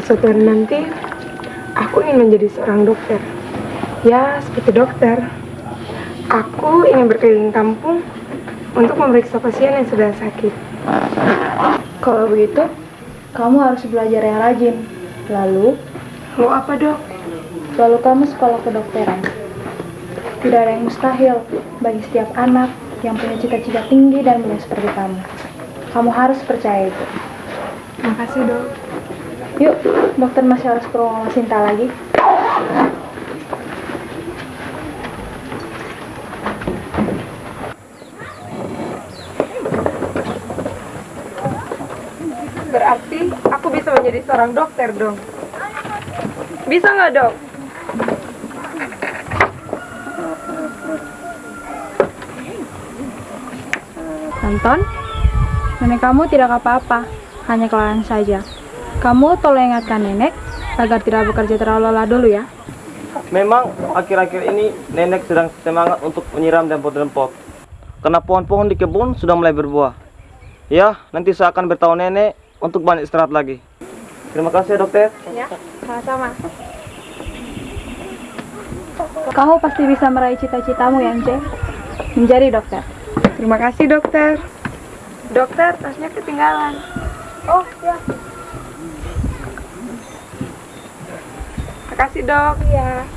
suatu hari nanti aku ingin menjadi seorang dokter. Ya, seperti dokter. Aku ingin berkeliling kampung untuk memeriksa pasien yang sudah sakit. Kalau begitu, kamu harus belajar yang rajin. Lalu Apa, Dok? lalu kamu sekolah kedokteran. Tidak ada yang mustahil bagi setiap anak yang punya cita-cita tinggi dan mulia seperti kamu. Kamu harus percaya itu. Makasih, Dok. Yuk, dokter masih harus ke ruang Sinta lagi. Berarti aku bisa menjadi seorang dokter dong. Bisa nggak, Dok? Anton, nenek kamu tidak apa-apa, hanya kelelahan saja. Kamu tolong ingatkan nenek agar tidak bekerja terlalu lelah dulu ya. Memang akhir-akhir ini nenek sedang semangat untuk menyiram rumput-rumput. Karena pohon-pohon di kebun sudah mulai berbuah. Ya, nanti saya akan beritahu nenek untuk banyak istirahat lagi. Terima kasih ya, dokter. Ya, sama-sama. Kamu pasti bisa meraih cita-citamu ya, Ence. Menjadi dokter. Terima kasih, dokter. Dokter, tasnya ketinggalan. Oh, ya. Makasih, Dok. Iya.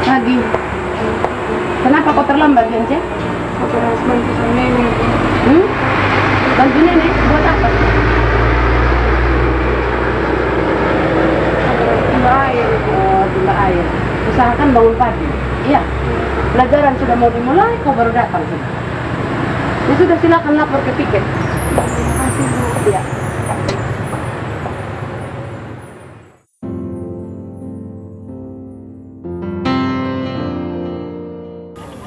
Pagi. Kenapa kau terlambat, Ence? Aku harus bantu sama nenek. Bantu nenek buat apa? Timba air. Oh, timba air. Usahakan bangun pagi. Iya. Pelajaran sudah mau dimulai, kau baru datang sudah. Ya sudah, silakan lapor ke piket. Terima kasih, Bu. Iya.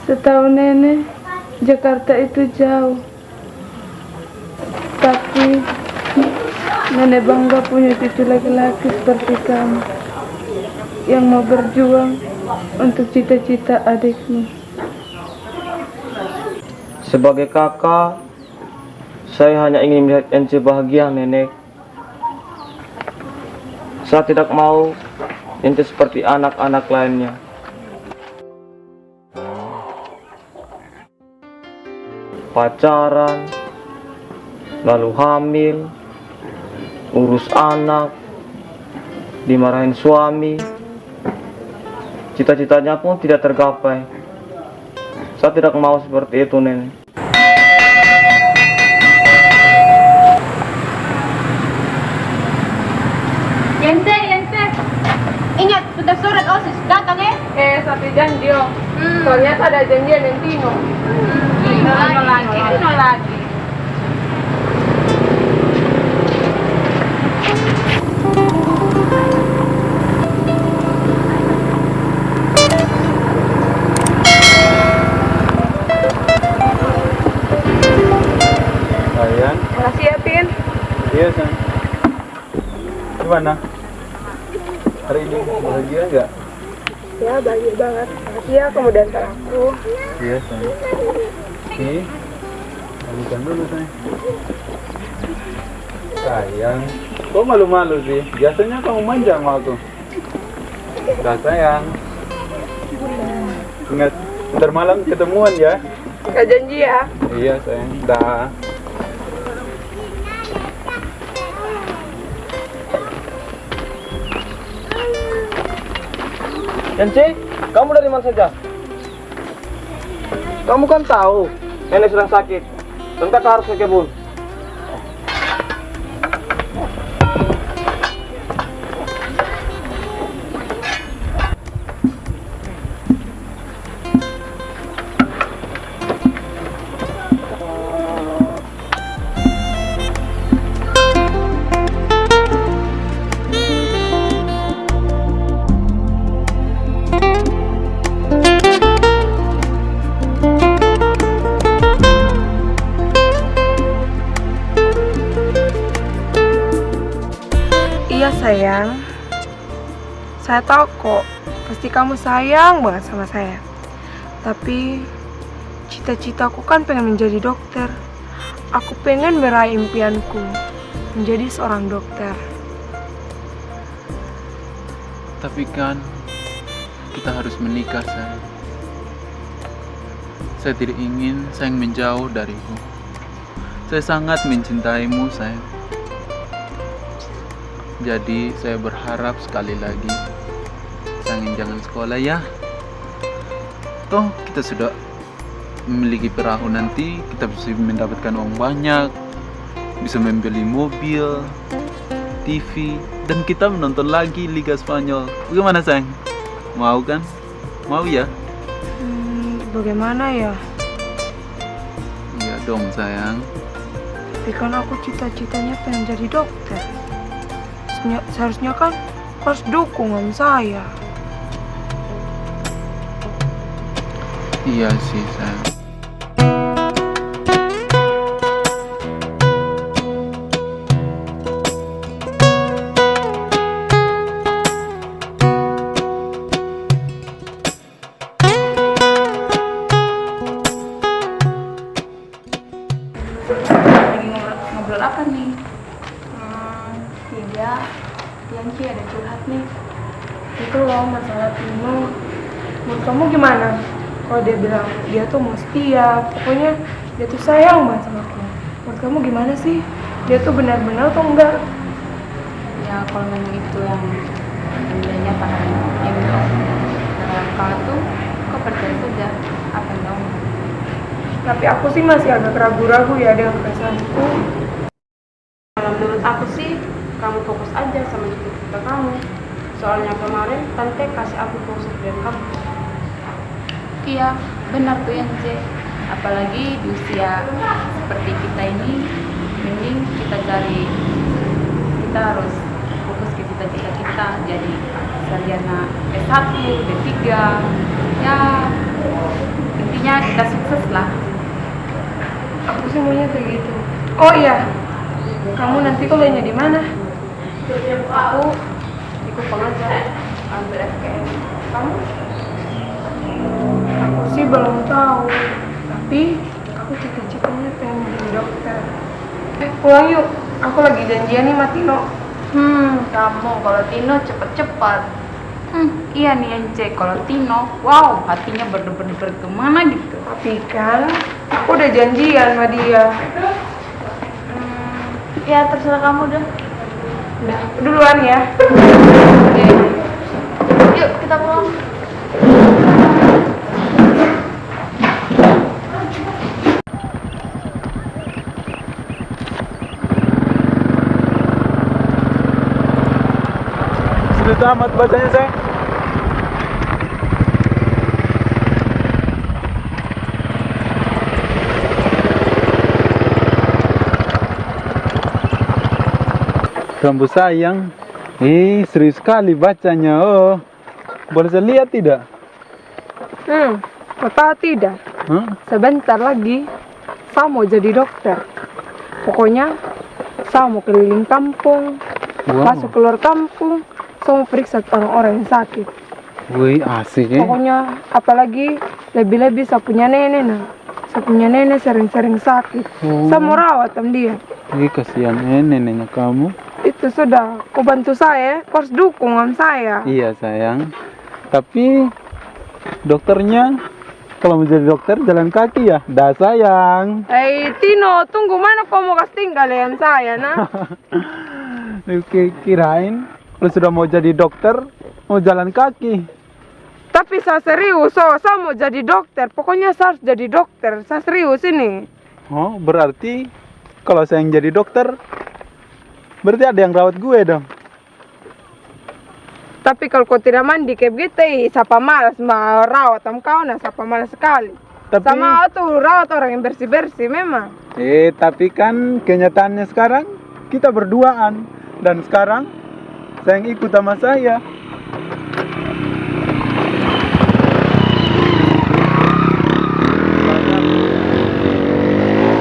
Setahu nenek, Jakarta itu jauh. Tapi nenek bangga punya cucu laki-laki seperti kamu yang mau berjuang untuk cita-cita adikmu. Sebagai kakak, saya hanya ingin melihat Ence bahagia, nenek. Saya tidak mau Ence seperti anak-anak lainnya. Pacaran, lalu hamil, urus anak, dimarahin suami, cita-citanya pun tidak tergapai. Saya tidak mau seperti itu, nenek. Ence, ingat sudah surat OSIS datang ya? Tapi janji, Om. Soalnya ada janjian yang Tino. Tino lagi. Iya, sayang. Gimana? Hari ini bahagia nggak? Ya, bahagia banget. Makasih ya kamu dantar aku. Iya, sayang. Nih, malukan dulu, sayang. Sayang, kok malu-malu sih? Biasanya kamu manja sama aku. Udah, sayang. Ingat, ntar malam ketemuan ya. Gak janji ya? Iya, sayang. Dah. Yanci, kamu dari mana saja? Kamu kan tahu nenek sedang sakit dan kakak harus ke kebun. Iya sayang, saya tahu kok, pasti kamu sayang banget sama saya. Tapi cita-citaku kan pengen menjadi dokter. Aku pengen meraih impianku, menjadi seorang dokter. Tapi kan kita harus menikah, sayang. Saya tidak ingin sayang menjauh darimu. Saya sangat mencintaimu, sayang. Jadi saya berharap sekali lagi sayang jangan sekolah ya. Toh kita sudah memiliki perahu, nanti kita bisa mendapatkan uang banyak, bisa membeli mobil, TV, dan kita menonton lagi Liga Spanyol. Bagaimana sayang? Mau kan? Mau ya? Bagaimana ya? Iya dong sayang. Tapi kan aku cita-citanya pengen jadi dokter. Seharusnya kan kau harus dukung om saya. Iya sih sayang. Lagi ngobrol apa nih? Tidak, Yanci ada curhat nih. Itu loh masalah Tino. Menurut kamu gimana? Kalau dia bilang dia tuh mau setia, pokoknya dia tuh sayang banget sama aku. Menurut kamu gimana sih? Dia tuh benar-benar atau enggak? Ya kalau memang itu yang dia nyatakan ya memang kalau tuh kok percaya saja apa yang kamu. Tapi aku sih masih agak ragu-ragu ya dengan perasaanku. Kalau menurut aku sih, kamu fokus aja sama cita-cita kamu. Soalnya kemarin tante kasih aku fokus dari kamu. Iya, benar tuh Yance. Apalagi di usia seperti kita ini, mending kita harus fokus ke cita-cita kita. Jadi sarjana S1, D3, ya intinya kita sukses lah. Aku sih maunya kayak gitu. Oh iya, kamu nanti kuliahnya di mana? Aku ikut pengajar, ambil FKM. Kamu? Aku sih belum tahu. Tapi aku cita-citanya pengen jadi dokter. Pulang yuk. Aku lagi janjian nih sama Tino. Kamu kalau Tino cepet-cepet. Iya nih Yance, kalau Tino, wow, hatinya berdebar-debar kemana gitu. Tapi kan aku udah janjian sama dia. Ya terserah kamu deh. Udah, aku duluan ya. Oke. Yuk kita pulang. Sudah tamat bacanya, sayang? Kamu sayang, serius sekali bacanya. Oh, boleh saya lihat tidak? Apa tidak? Hah? Sebentar lagi saya mau jadi dokter. Pokoknya Saya mau keliling kampung, Wow. masuk keluar kampung, saya mau periksa orang-orang yang sakit. Wih, asik ya. Pokoknya apalagi lebih-lebih saya punya nenek nah. Saya punya nenek sering-sering sakit. Oh. Saya mau rawat dia. Wih, kasihan neneknya kamu. Itu sudah, kau bantu saya, kau harus dukung saya. Iya sayang. Tapi dokternya kalau mau jadi dokter jalan kaki ya. Dah sayang. Tino, tunggu mana kau mau kasih tinggal ya saya nah? Kirain kalau sudah mau jadi dokter mau jalan kaki. Tapi saya serius, saya mau jadi dokter. Pokoknya saya harus jadi dokter. Saya serius ini. Oh, berarti kalau saya yang jadi dokter berarti ada yang rawat gue dong. Tapi kalau kau tidak mandi kayak begitu, siapa malas mau rawat kau nah, siapa malas sekali. Tapi Sama tuh rawat orang yang bersih-bersih memang. tapi kan kenyataannya sekarang kita berduaan dan sekarang saya yang ikut sama saya.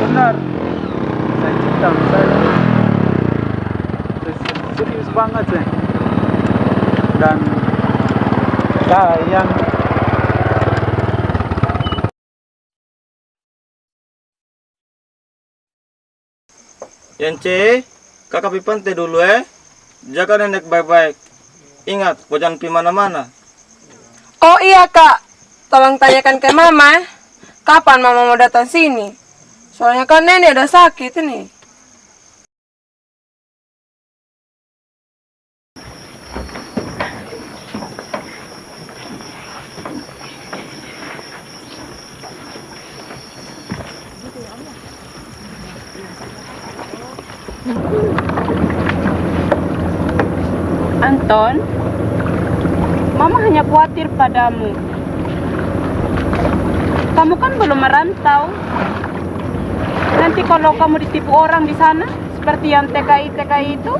Benar. Saya cinta sama saya. Serius banget saya. Dan sayang. Yance, kakak pi pantai dulu Jaga nenek baik-baik. Ingat, kau jangan pi mana-mana. Oh iya kak, tolong tanyakan ke mama, kapan mama mau datang sini? Soalnya kan nenek udah sakit ini. Anton, Mama hanya khawatir padamu. Kamu kan belum merantau. Nanti kalau kamu ditipu orang di sana, seperti yang TKI itu,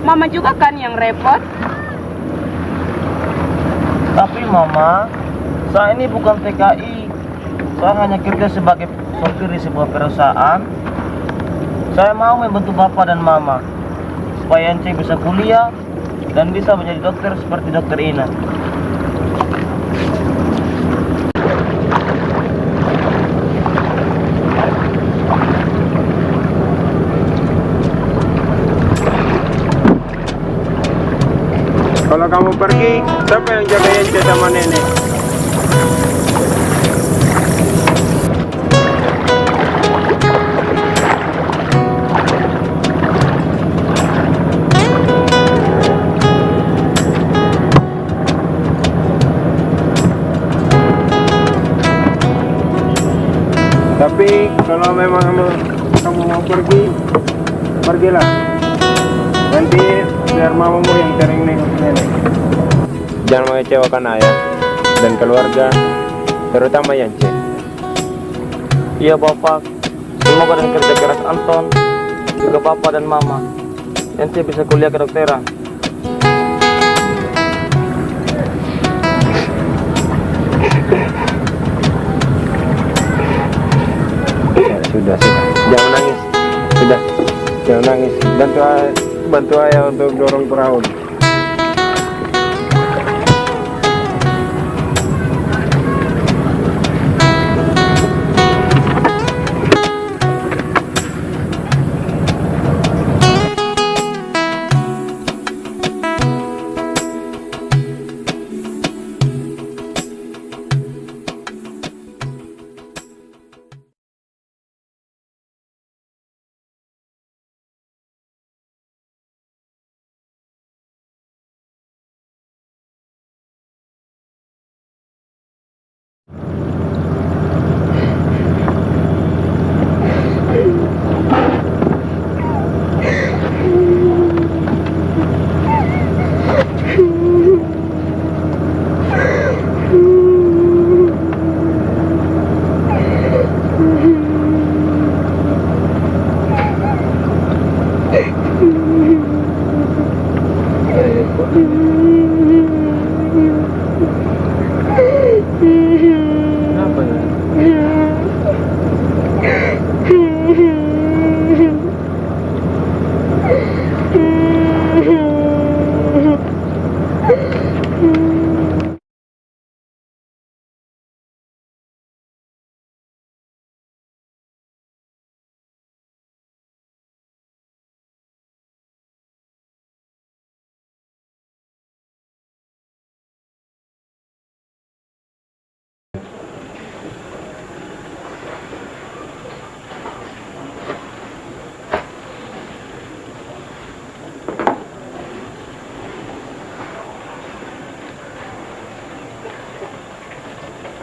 Mama juga kan yang repot. Tapi Mama, saya ini bukan TKI. Saya hanya kerja sebagai sopir di sebuah perusahaan. Saya mau membantu Bapak dan Mama supaya Yance bisa kuliah dan bisa menjadi dokter seperti dokter Ina. Kalau kamu pergi, siapa yang jaga Yance sama nenek? Tapi kalau memang kamu mau pergi, pergilah. Nanti biar mamamu yang sering nengok nenek. Jangan mengecewakan ayah dan keluarga, terutama Yance. Iya Bapak, semoga dengan kerja keras Anton, juga Bapak dan Mama, Yance bisa kuliah kedokteran. Sudah. Jangan nangis. Sudah. Jangan nangis. Bantu ayah untuk dorong perahu.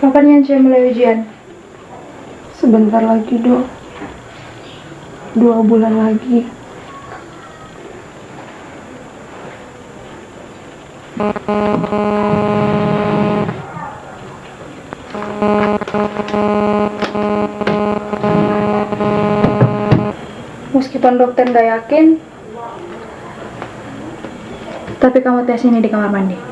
Kapan Yance mulai ujian? Sebentar lagi, Dok. 2 bulan lagi. Meskipun dokter nggak yakin, tapi kamu tes ini di kamar mandi.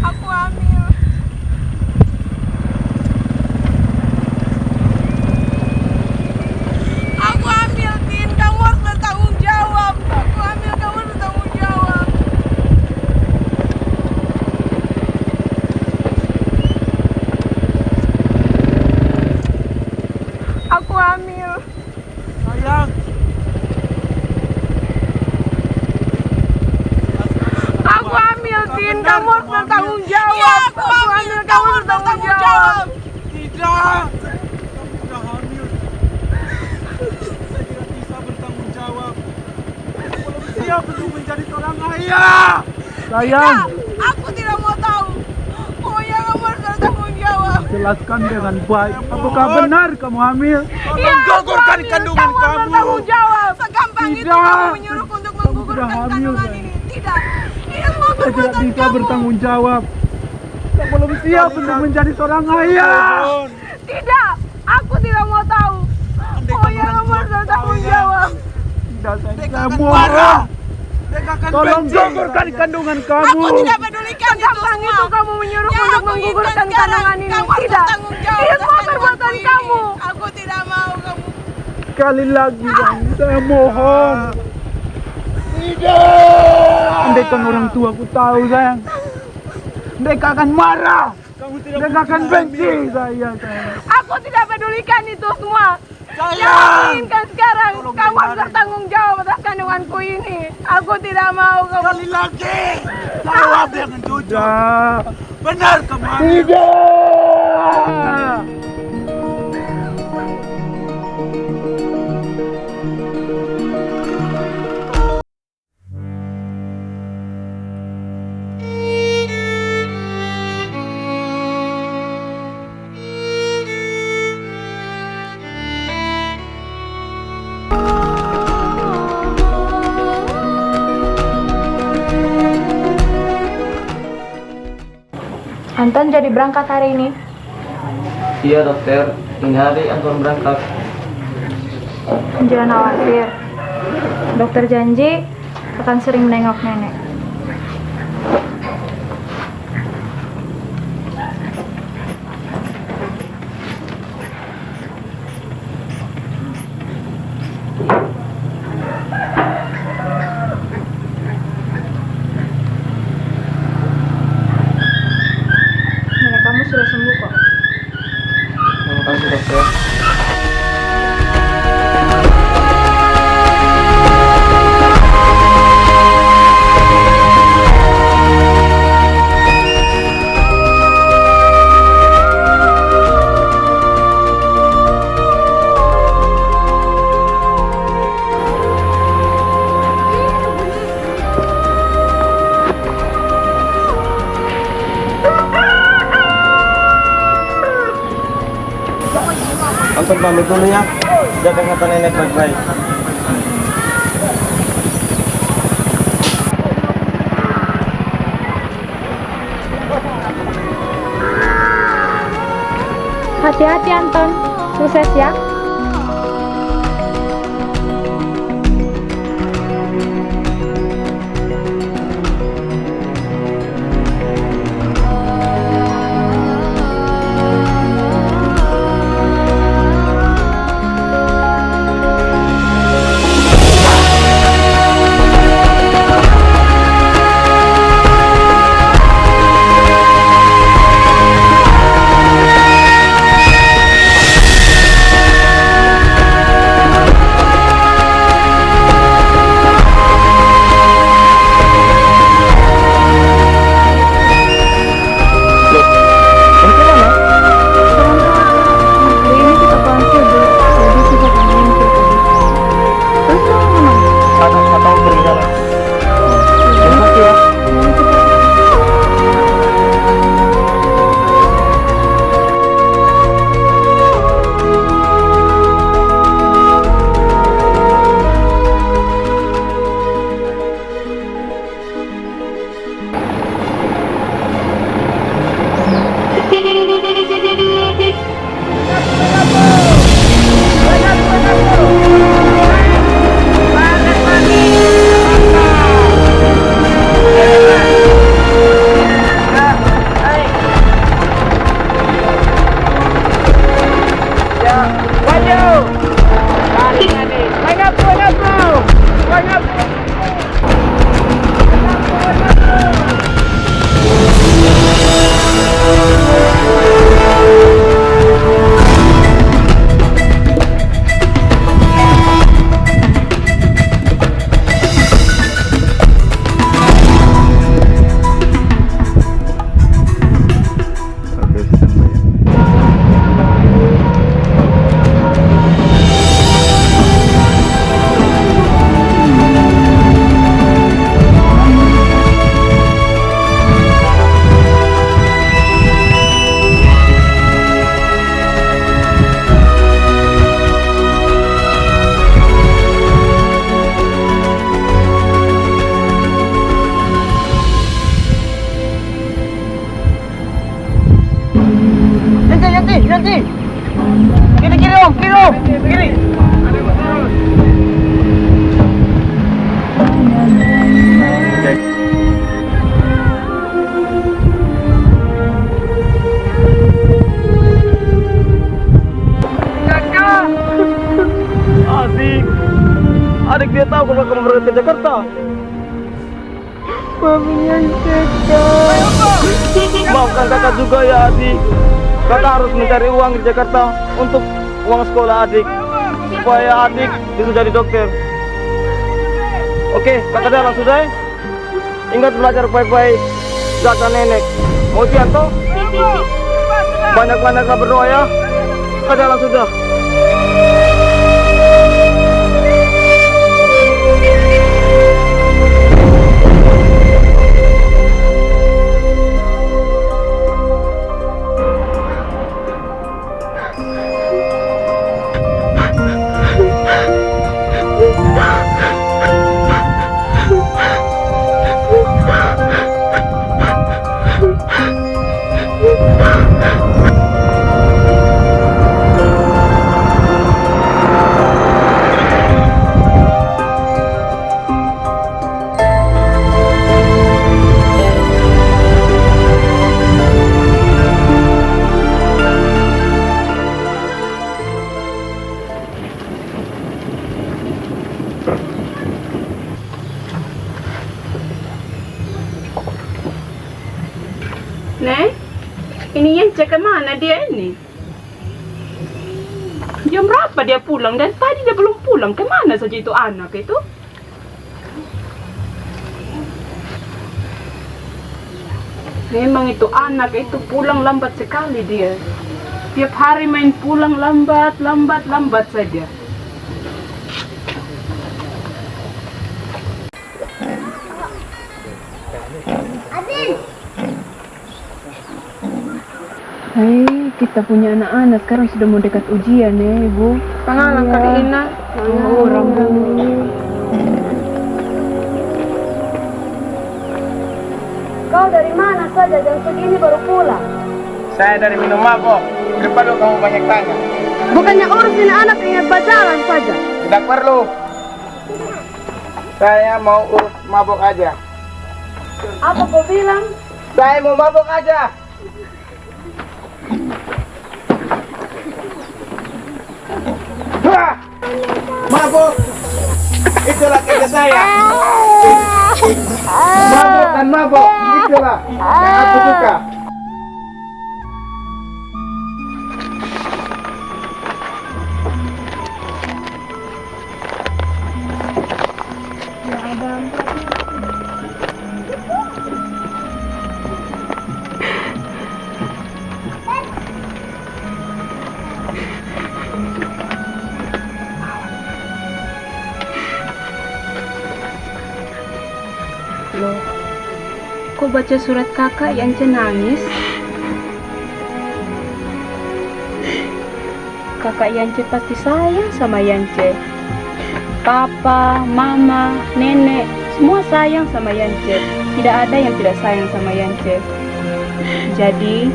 Aku hamil. Aku hamil, Tin. Kamu harus bertanggung jawab. Aku hamil, kamu harus bertanggung jawab. Aku hamil. Sayang. Aku hamil, Tin. Kamu harus bertanggung jawab. Iya, aku hamil. Kamu harus bertanggung jawab. Tidak. Kamu sudah hamil. Saya tidak bisa bertanggung jawab. Saya belum siap untuk menjadi seorang ayah. Sayang. Aku tidak mau tahu. Pokoknya kamu harus bertanggung jawab. Jelaskan dengan baik. Apakah benar kamu hamil? Iya, gugurkan kandungan kamu. Harus bertanggung jawab. Segampang itu Tidak. kamu menyuruh untuk menggugurkan sudah hamil, kandungan sayang. ini. Tidak. Ini semua Saya tidak perbuatan bisa kamu. bertanggung jawab. Saya belum siap untuk menjadi seorang ayah. Tidak. Aku tidak mau tahu. Pokoknya kamu harus bertanggung jawab. Tidak, saya mohon. Tolong gugurkan kandungan kamu. Aku tidak pedulikan segampang itu kamu menyuruh untuk menggugurkan kandungan ini. Tidak. Ini semua perbuatan kamu. Aku tidak mau kamu. Sekali lagi, Bang. Saya mohon. Andaikan orang tuaku tahu, sayang. Mereka akan marah. Mereka akan benci saya, sayang. Aku tidak pedulikan itu semua. Yang aku inginkan sekarang, kamu harus bertanggung jawab atas kandunganku ini. Aku tidak mau kamu. Sekali lagi. Jawab dengan jujur. Benar kamu hamil. Tidak. Anton jadi berangkat hari ini. Iya, dokter. Ini hari Anton berangkat. Jangan khawatir. Dokter janji akan sering menengok nenek. Nenek kamu sudah sembuh kok. Terima kasih, dokter. Anton pamit dulu ya. Jaga kesehatan nenek baik-baik. Hati-hati Anton. Sukses ya. Kiri. Adik, adik dia tahu kalau kamu berangkat ke Jakarta. Maminya Ceka. Maafkan kakak juga ya adik. Kakak harus mencari uang di Jakarta untuk uang sekolah adik, supaya adik bisa jadi dokter. Oke, kakak jalan sudah. Ingat belajar baik-baik, jaga nenek. Mau toh? Banyak-banyaklah berdoa ya. Kakak jalan sudah. Nek, ini Yance kemana dia ini? Jam berapa dia pulang? Dan tadi dia belum pulang. Kemana saja itu anak itu? Memang itu anak itu pulang lambat sekali dia. Tiap hari main pulang lambat saja. Hei, kita punya anak-anak sekarang sudah mau dekat ujian ya, Ibu. Pangalang Iya. kali Ina. Orang Bu. Kau dari mana saja jam segini baru pulang? Saya dari minum mabok. Daripada kamu banyak tanya. Bukannya urusin anak ingat pacaran saja. Tidak perlu. Saya mau urus mabok aja. Apa kau bilang? Saya mau mabok aja. Wah! Mabok! Itulah kerja saya. Mabok dan mabok, itulah yang aku suka. Loh, kok baca surat kakak yang nangis? Kakak Yance pasti sayang sama Yance. Papa, mama, nenek, semua sayang sama Yance. Tidak ada yang tidak sayang sama Yance. Jadi,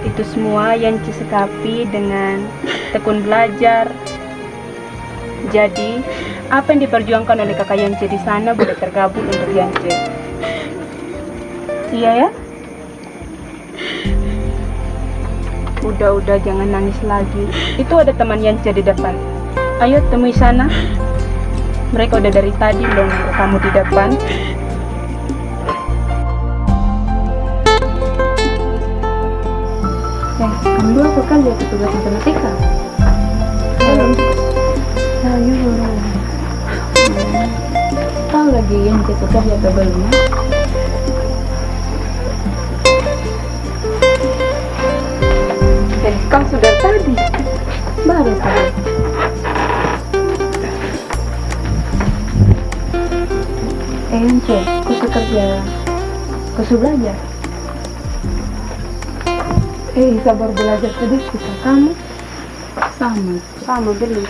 itu semua Yance sikapi dengan tekun belajar. Jadi, apa yang diperjuangkan oleh kakak Yance di sana boleh tergabung untuk Yance. Iya ya? Udah, jangan nangis lagi. Itu ada teman Yance di depan. Ayo temui sana. Mereka udah dari tadi belum nunggu kamu di depan. Kamu dua pekan dia petugas matematika. Ayo, tahu lagi yang kita kerja atau belum? Kau sudah tadi. Baru tadi. Ence, kau sudah kerja, kau sudah belajar. Sabar belajar sedikit, kamu Sama belum.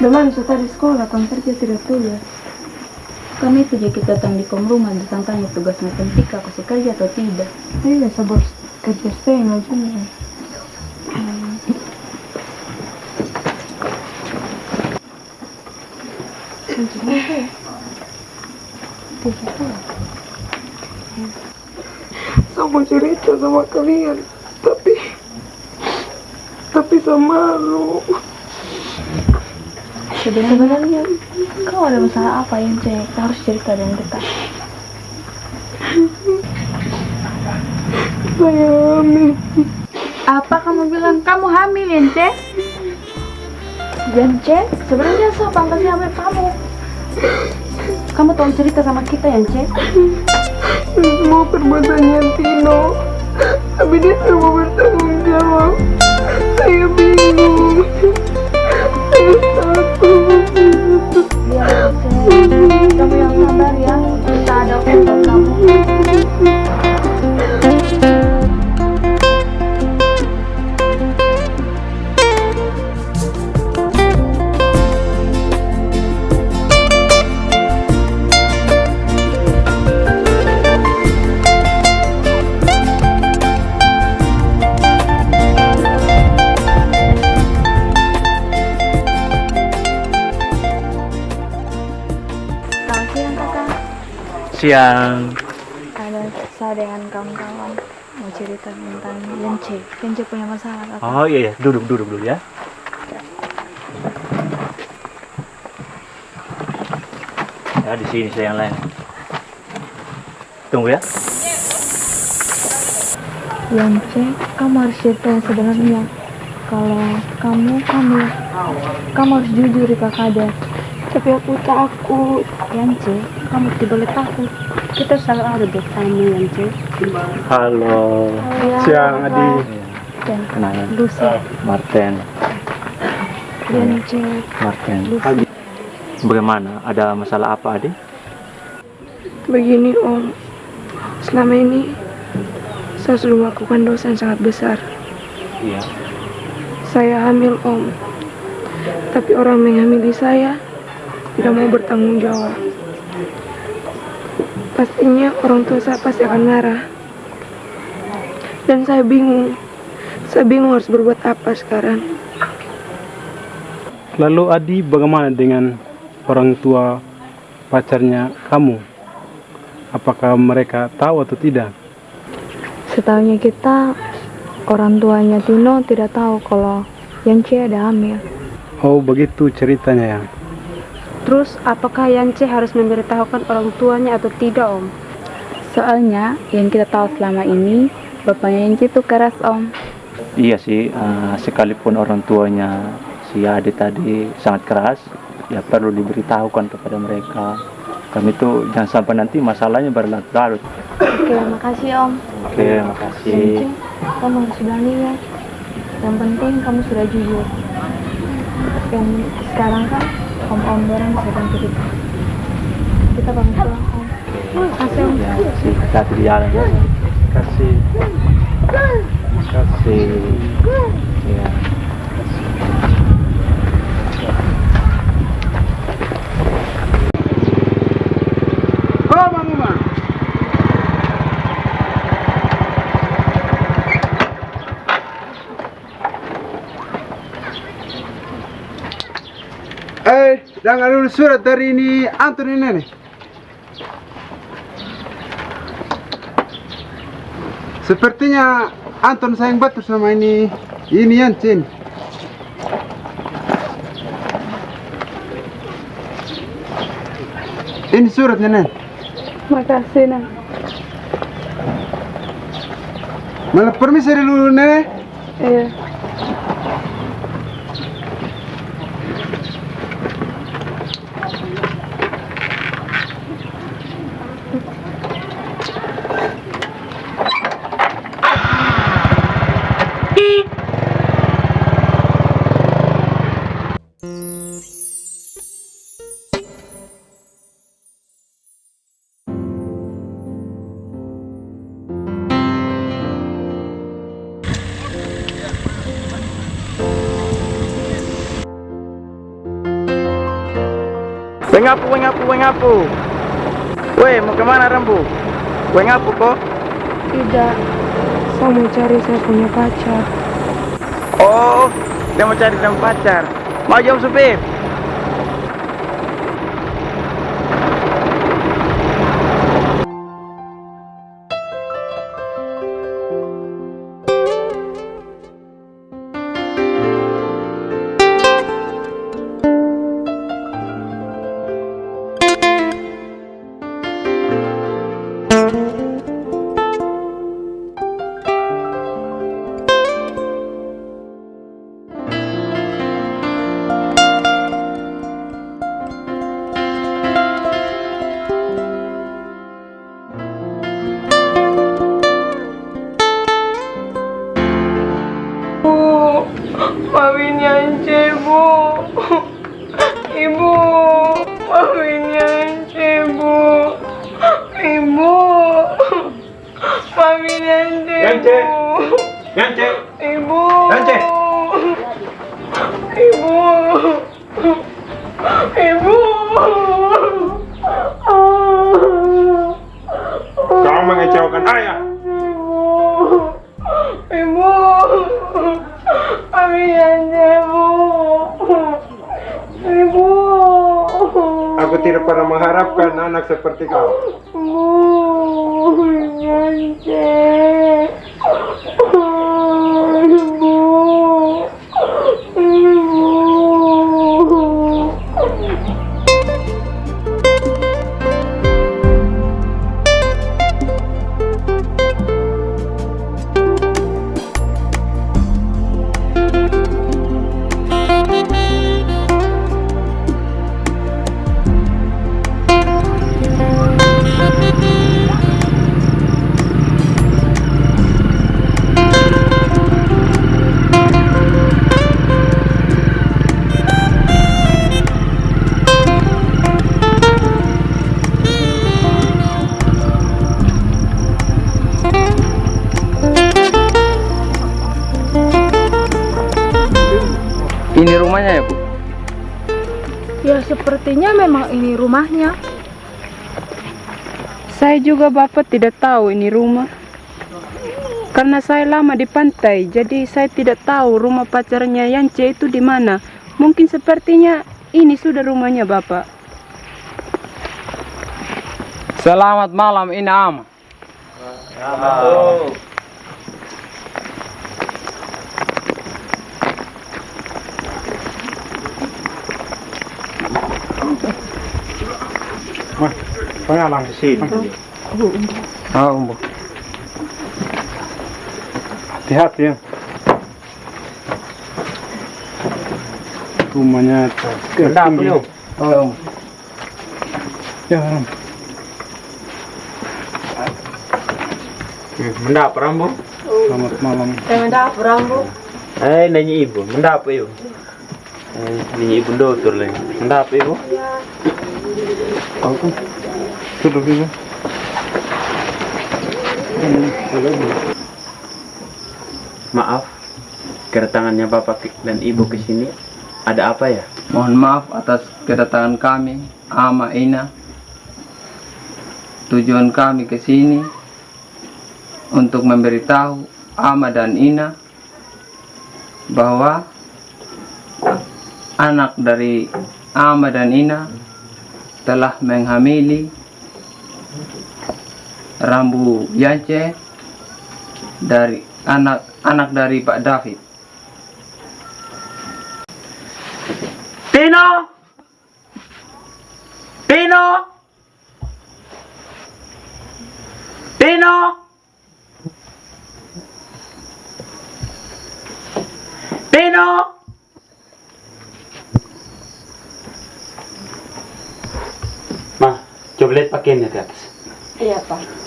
Bagaimana sudah di sekolah, kamu kerja tidak tulis. Karena itu jadi kita datang di rumah ditantanya tugas matematika, kau sudah kerja atau tidak. Iya, sabar kerja setengah juga. Saya mau cerita sama kalian, tapi saya malu. Sebenarnya kau ada masalah apa yang cek? Kau harus cerita dengan kita. Saya hamil. Apa kamu bilang kamu hamil, Yance? Yance, sebenarnya siapa yang kasih hamil kamu? Kamu tolong cerita sama kita, Yance. Semua perbuatannya Tino, tapi dia tidak mau bertanggung jawab. Saya bingung. Saya takut. Ya, Yance, kamu yang sabar ya. Kita ada untuk kamu. Siang. Ada saya dengan kawan-kawan mau cerita tentang Yance. Yance punya masalah kakak. Oh iya, duduk dulu ya. Ya di sini saya yang lain. Tunggu ya. Yance, kamu harus cerita yang sebenarnya. Kalau kamu harus jujur ke kakak. Tapi aku takut. Yance, kamu tidak boleh takut. Kita selalu ada bersama, Yance. Halo. Siang, Adi. Dan Kenalin. Lucy, Martin. Yance, Martin. Lucy. Bagaimana? Ada masalah apa, Adi? Begini Om, selama ini saya sudah melakukan dosa yang sangat besar. Iya. Saya hamil Om, tapi orang menghamili saya tidak mau bertanggung jawab. Pastinya orang tua saya pasti akan marah. Dan saya bingung harus berbuat apa sekarang. Lalu Adi, bagaimana dengan orang tua pacarnya kamu? Apakah mereka tahu atau tidak? Setahunya kita, orang tuanya Tino tidak tahu kalau Yance ada hamil. Oh, begitu ceritanya ya. Terus apakah Yance harus memberitahukan orang tuanya atau tidak, Om? Soalnya yang kita tahu selama ini bapaknya Yance itu keras, Om. Iya sih, sekalipun orang tuanya si Adi tadi sangat keras, ya perlu diberitahukan kepada mereka. Kami itu jangan sampai nanti masalahnya berlarut-larut. Oke, makasih Om. Oke, makasih. Yance, kamu harus berani ya. Yang penting kamu sudah jujur. Dan sekarang kan Om dorang sedang cerita. Kita pamit pulang Om. Makasih Om. Ya, hati-hati di jalan ya. Kasih. Kasih. Ya. Oh, Bang Umar. Jangan dulu surat dari ini Anton ini nih. Sepertinya Anton sayang betul sama ini Yance. Ini suratnya nih. Makasih Nak. Malah permisi dulu nenek. Iya. Wengapu. Weh, mau kemana Rembu? Wengapu kok? Tidak. Saya mau cari saya punya pacar. Oh, dia mau cari pacar. Mau jom supir? Yance. Ibu. Yance. Ibu. Ibu. Kau mengecewakan ayah. Ibu. Kami Yance, Bu. Ibu. Aku tidak pernah mengharapkan anak seperti kau. Bu. Yance. Ibu. Ibu. Ini rumahnya ya, Bu? Ya sepertinya memang ini rumahnya. Saya juga Bapak tidak tahu ini rumah. Karena saya lama di pantai, jadi saya tidak tahu rumah pacarnya Yance itu di mana. Mungkin sepertinya ini sudah rumahnya Bapak. Selamat malam, Inam. Pengalang di sini. Bu. Hati-hati ya. Rumahnya tinggi. Oh, Ya. Mendap Rambo. Selamat malam. Mendap Rambo. nanya ibu, mendap ibu. Nanya ibu dokter lagi. Mendap ibu. Aku sudah bisa. Maaf, kedatangannya Bapak dan Ibu ke sini ada apa ya? Mohon maaf atas kedatangan kami, Ama Ina. Tujuan kami ke sini untuk memberitahu Ama dan Ina bahwa anak dari Ama dan Ina telah menghamili Rambu Yance dari anak dari Pak David. Pino! Pino! Pino! Pino! Ma, coba lihat pakaiannya di atas. Iya Pak.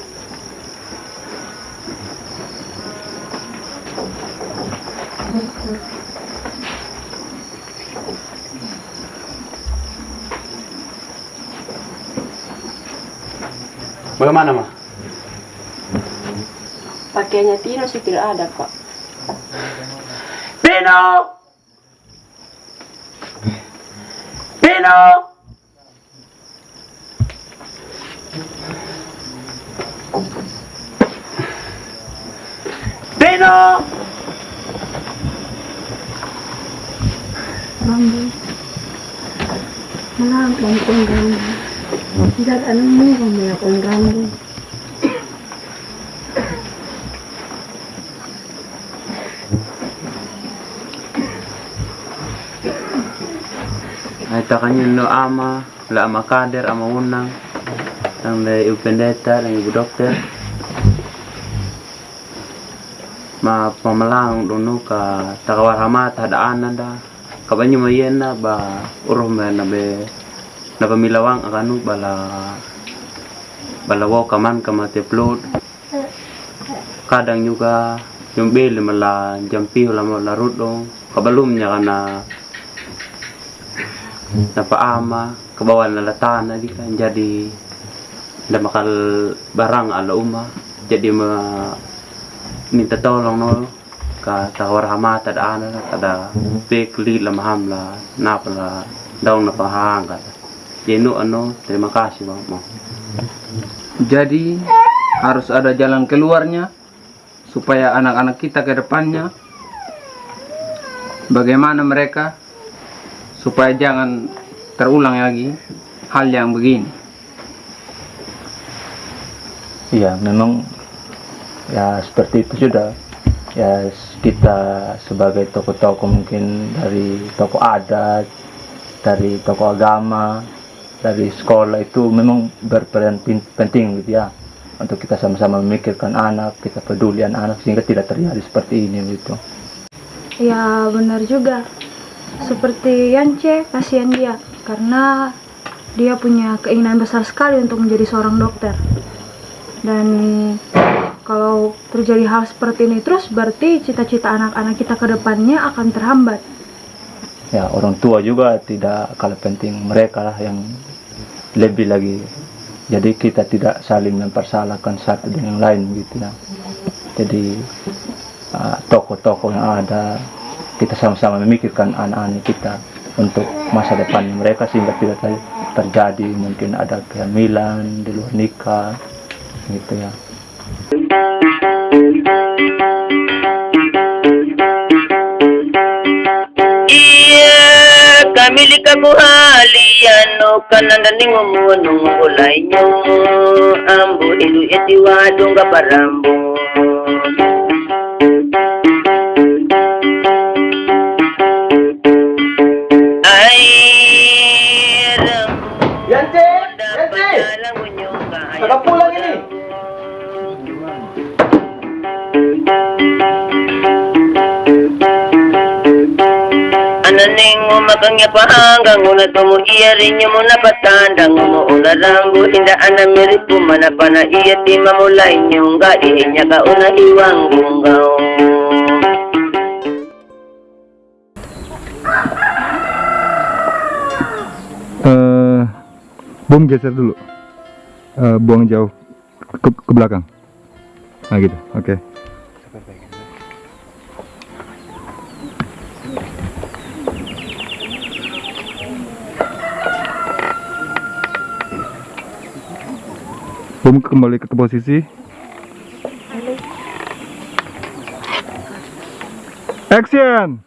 Bagaimana, Ma? Pakaiannya Tino sih tidak ada Pak. Pino! Pino! Pino! Rambo. Malam kong Rambo. Tidak ada mo kami akong Rambo. Ay takanya no ama, la ama kader, ama unang, ang ibu pendeta, ang ibu dokter. Ma pamalang dono ka takawar hamat hadaan da. Kabanyo mayen na ba urum na be na pamilawang akanu balawaw kaman kamate upload. Kadang juga yung bill mala jampi la larut dong kabalum nya kana napaama kabawan na latana di kan jadi nda makal barang ala uma jadi minta tolong no ka tawarama tada ana tada pekli la maham la napala daun na pahangga. Yenu terima kasih Bang Mo. Jadi harus ada jalan keluarnya supaya anak-anak kita ke depannya bagaimana mereka supaya jangan terulang lagi hal yang begini. Iya, memang ya seperti itu sudah. Ya kita sebagai tokoh-tokoh mungkin dari tokoh adat, dari tokoh agama, dari sekolah itu memang berperan penting gitu ya. Untuk kita sama-sama memikirkan anak, kita peduli anak sehingga tidak terjadi seperti ini gitu. Ya benar juga. Seperti Yance, kasihan dia karena dia punya keinginan besar sekali untuk menjadi seorang dokter. Dan kalau terjadi hal seperti ini terus berarti cita-cita anak-anak kita ke depannya akan terhambat. Ya orang tua juga tidak kalah penting, mereka lah yang lebih lagi. Jadi kita tidak saling mempersalahkan satu dengan yang lain gitu ya. Jadi tokoh-tokoh yang ada, kita sama-sama memikirkan anak-anak kita untuk masa depan mereka sehingga tidak terjadi mungkin ada kehamilan di luar nikah gitu ya. Kamili kabuhaliano kananda ningomunung ulainyo ambo ilu etiwadong kaparambo ay Yance, Kakak pulang ini. Ananing umakangya pahanggang una tumu iya rinyo mo napatandang mo una rambo inda anamiripu manapana iya tima mulai nyungga ihinya ka una hiwang bungaw. Bom geser dulu, buang jauh ke belakang. Nah gitu, oke. Bom kembali ke posisi. Action.